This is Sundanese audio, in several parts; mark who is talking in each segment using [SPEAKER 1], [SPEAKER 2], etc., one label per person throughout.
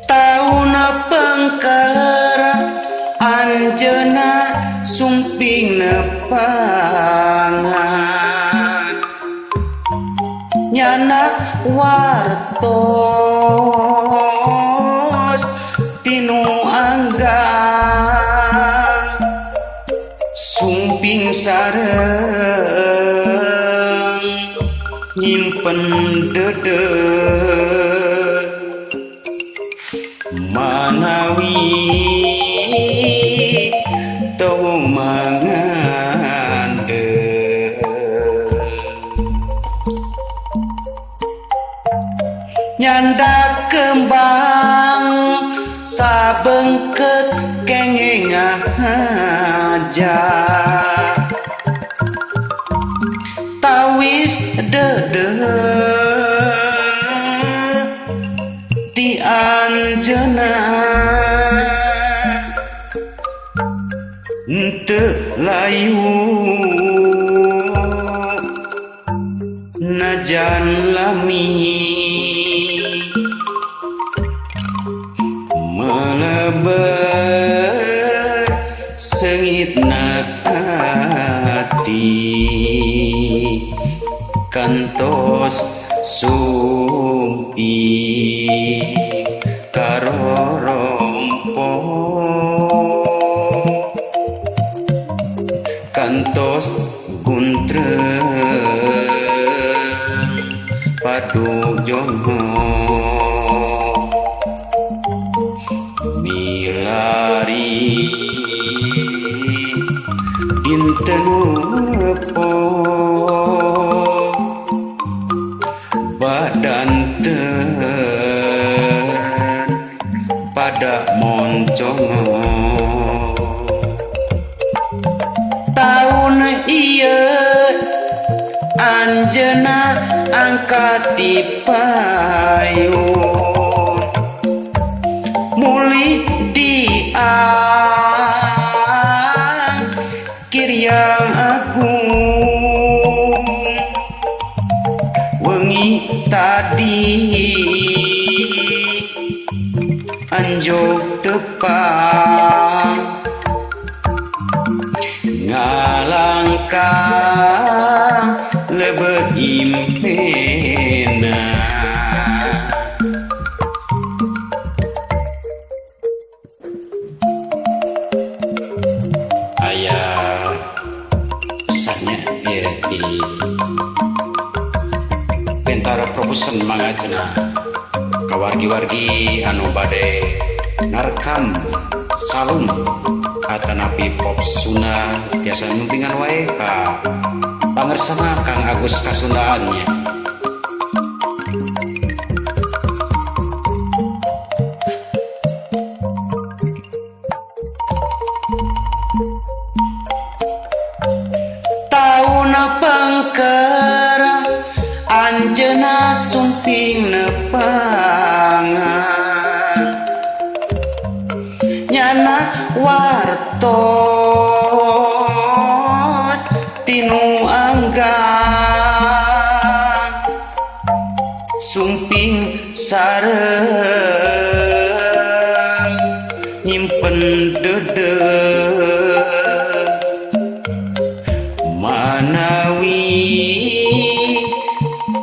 [SPEAKER 1] Tauna pengkara anjeuna sumping nepangan nyanak wartos tinu anggang sumping sareng nyimpen dede manawi tau mangande nyandak kembang sabengket kenging aja tawis dede ti anjeuna teu layu najan lami melebet sengitna hati kantos sumpi karorompo kantos guntreng padu jongo milari dinten po badan pada moncong taun ieu anjeuna angkat di payung muli di Kiryang Agung wengi tadi anjog tepang ngalangkah lebet impena aya pesannya di Bentara Production mangajna kawargi-wargi anu bade narekam salum atanapi pop Sunda tiasa numpingan wae ka pangersana Kang Agus kasundaannya tauna pangkara anjeuna sumping nepangan nyanak wartos tinu anggang sumping sareng nyimpen dede manawi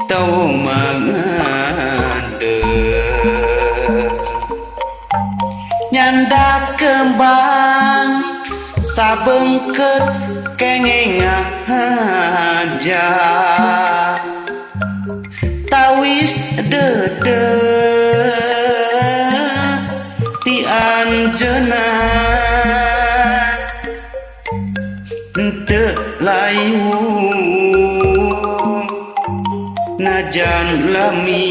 [SPEAKER 1] tau mangande nyandak kembang sabengket kenging aja tawis dede ti anjeuna teu layu najan lami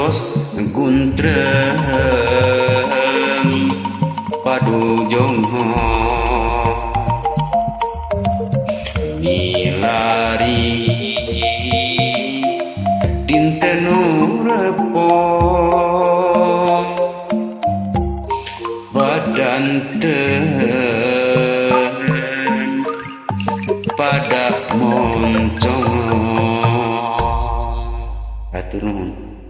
[SPEAKER 1] ngantos guntrem padu jongho milari dinten repo badan pada moncong atur nuhun.